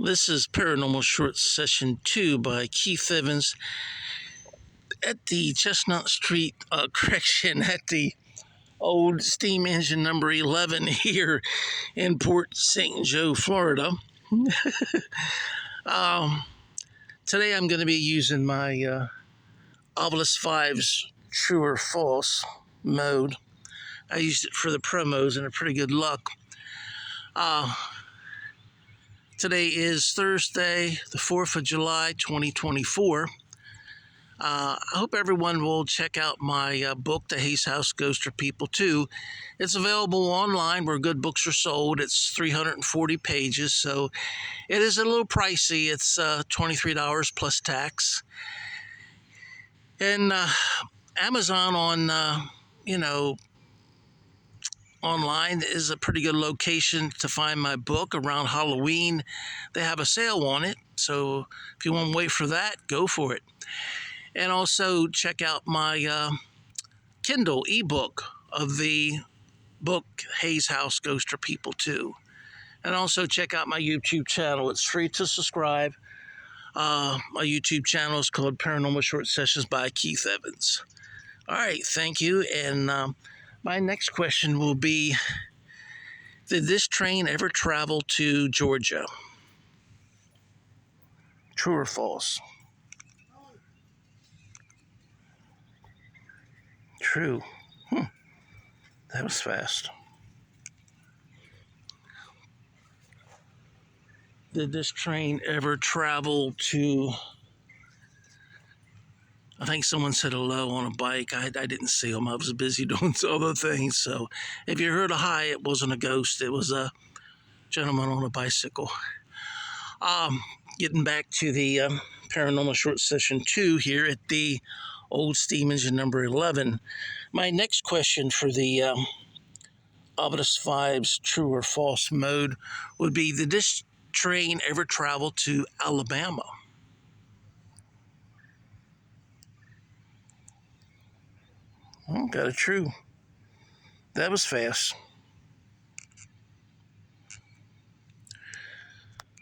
This is Paranormal Short Session 2 by Keith Evans at the Chestnut Street, at the old steam engine number 11 here in Port St. Joe, Florida. Today I'm going to be using my Obelisk 5's True or False mode. I used it for the promos and a pretty good luck. Today is Thursday, the 4th of July, 2024. I hope everyone will check out my book, The Hayes House Ghost or People 2. It's available online where good books are sold. It's 340 pages, so it is a little pricey. It's $23 plus tax. And Amazon online is a pretty good location to find my book. Around Halloween, they have a sale on it, so if you want to wait for that, go for it. And also check out my Kindle ebook of the book Hayes House Ghost or People 2. And also check out my YouTube channel. It's free to subscribe. My YouTube channel is called Paranormal Short Sessions by Keith Evans. All right, thank you. And my next question will be, did this train ever travel to Georgia? True or false? True. That was fast. Did this train ever travel to... I think someone said hello on a bike. I didn't see him. I was busy doing other things. So if you heard a hi, it wasn't a ghost. It was a gentleman on a bicycle. Getting back to the Paranormal Short Session 2 here at the old steam engine number 11. My next question for the Obelisk 5's True or False mode would be, did this train ever travel to Alabama? Got a true. That was fast.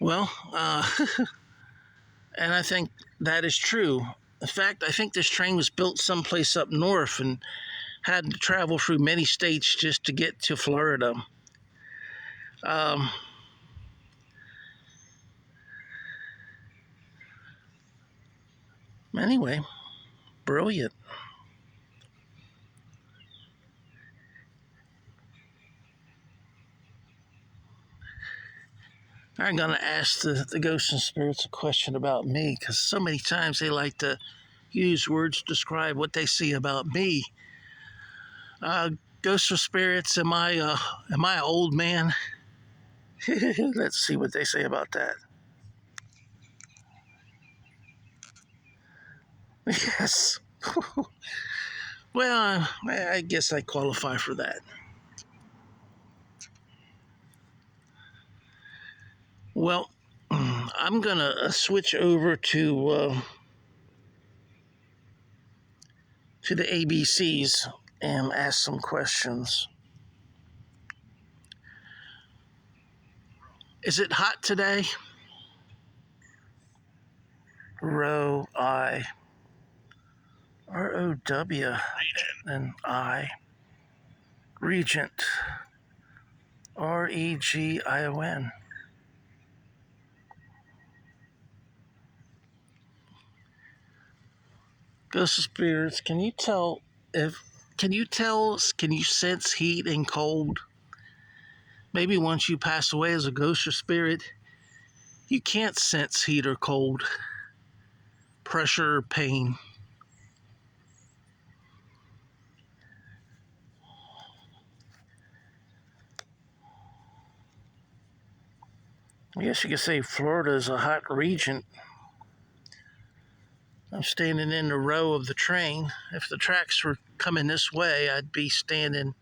Well, and I think that is true. In fact, I think this train was built someplace up north and had to travel through many states just to get to Florida. Anyway, brilliant. I'm going to ask the ghosts and spirits a question about me, because so many times they like to use words to describe what they see about me. Ghosts or spirits, am I an old man? Let's see what they say about that. Yes. Well, I guess I qualify for that. Well, I'm going to switch over to the ABCs and ask some questions. Is it hot today? Row, I. R-O-W. And I. Regent. R-E-G-I-O-N. Ghost of spirits, can you sense heat and cold? Maybe once you pass away as a ghost or spirit, you can't sense heat or cold, pressure or pain. I guess you could say Florida is a hot region. I'm standing in the row of the train. If the tracks were coming this way, I'd be standing,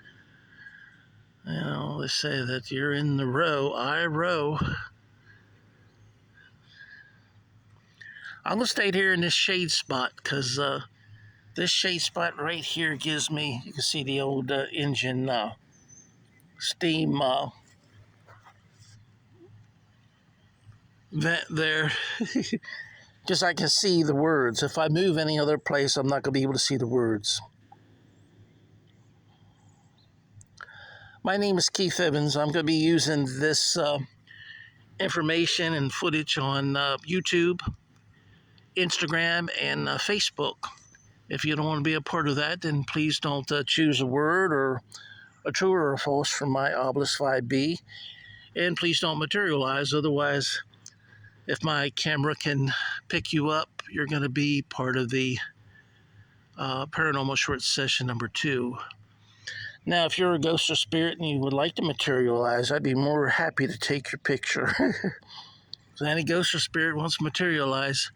they say that you're in the row, I row. I'm going to stay here in this shade spot, because this shade spot right here gives me, you can see the old engine steam vent there. Because I can see the words. If I move any other place, I'm not going to be able to see the words. My name is Keith Evans. I'm going to be using this information and footage on YouTube, Instagram, and Facebook. If you don't want to be a part of that, then please don't choose a word or a true or a false from my obelisk 5B. And please don't materialize. Otherwise, if my camera can pick you up, you're going to be part of the Paranormal Short Session number 2. Now, if you're a ghost or spirit and you would like to materialize, I'd be more happy to take your picture. So any ghost or spirit wants to materialize,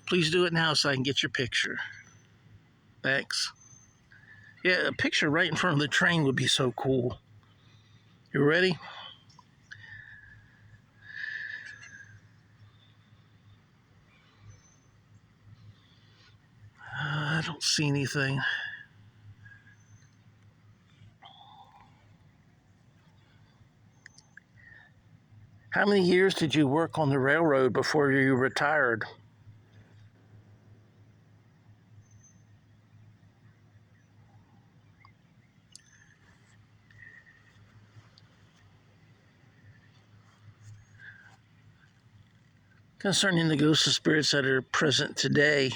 please do it now so I can get your picture. Thanks. Yeah, a picture right in front of the train would be so cool. You ready? I don't see anything. How many years did you work on the railroad before you retired? Concerning the ghosts and spirits that are present today,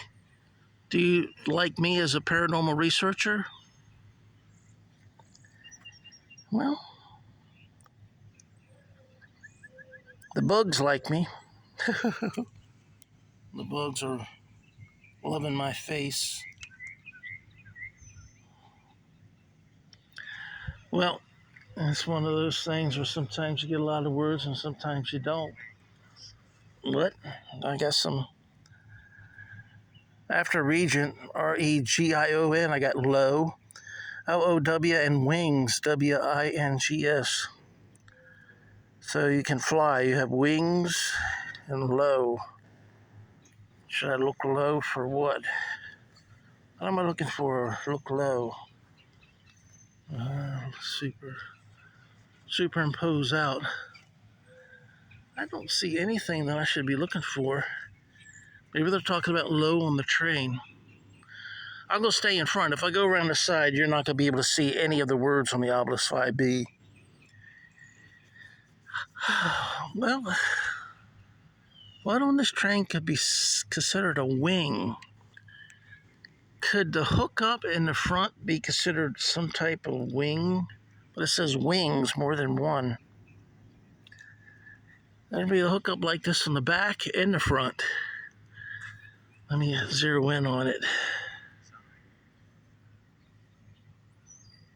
do you like me as a paranormal researcher? Well, the bugs like me. The bugs are loving my face. Well, it's one of those things where sometimes you get a lot of words and sometimes you don't. But I got some after Regent, Region, I got low, LOW, and wings, WINGS. So you can fly. You have wings and low. Should I look low for what? What am I looking for? Look low. Superimpose out. I don't see anything that I should be looking for. Maybe they're talking about low on the train. I'm going to stay in front. If I go around the side, you're not going to be able to see any of the words on the obelisk 5B. Well, what on this train could be considered a wing? Could the hookup in the front be considered some type of wing? But it says wings, more than one. There'd be a hookup like this in the back and the front. Let me zero in on it.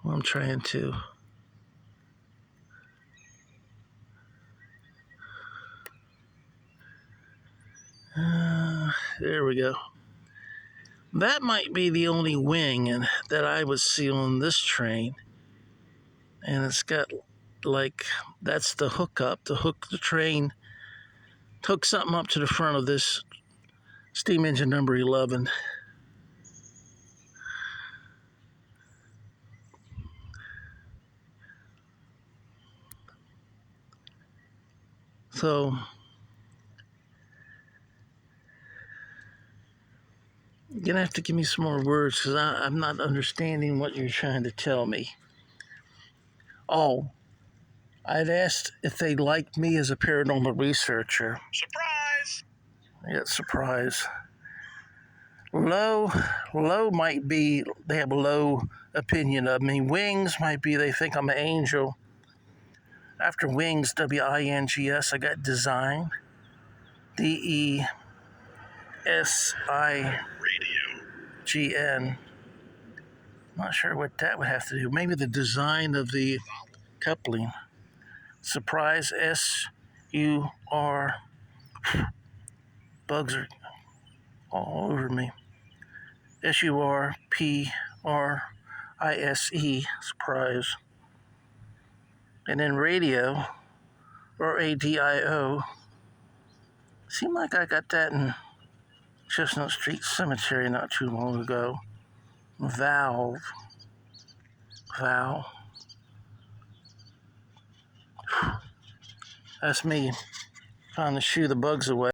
Well, I'm trying to. There we go. That might be the only wing that I would see on this train. And it's got like, that's the hookup, to hook the train, hook something up to the front of this steam engine number 11. So you're going to have to give me some more words because I'm not understanding what you're trying to tell me. Oh, I'd asked if they liked me as a paranormal researcher. Surprise! Yeah, surprise. Low might be they have a low opinion of me. Wings might be they think I'm an angel. After wings, WINGS, I got design. DESIGN. Not sure what that would have to do. Maybe the design of the coupling. Surprise, SUR. Bugs are all over me. SURPRISE, surprise. And then radio, RADIO. Seemed like I got that in Chestnut Street Cemetery not too long ago. Valve. That's me. Trying to shoo the bugs away.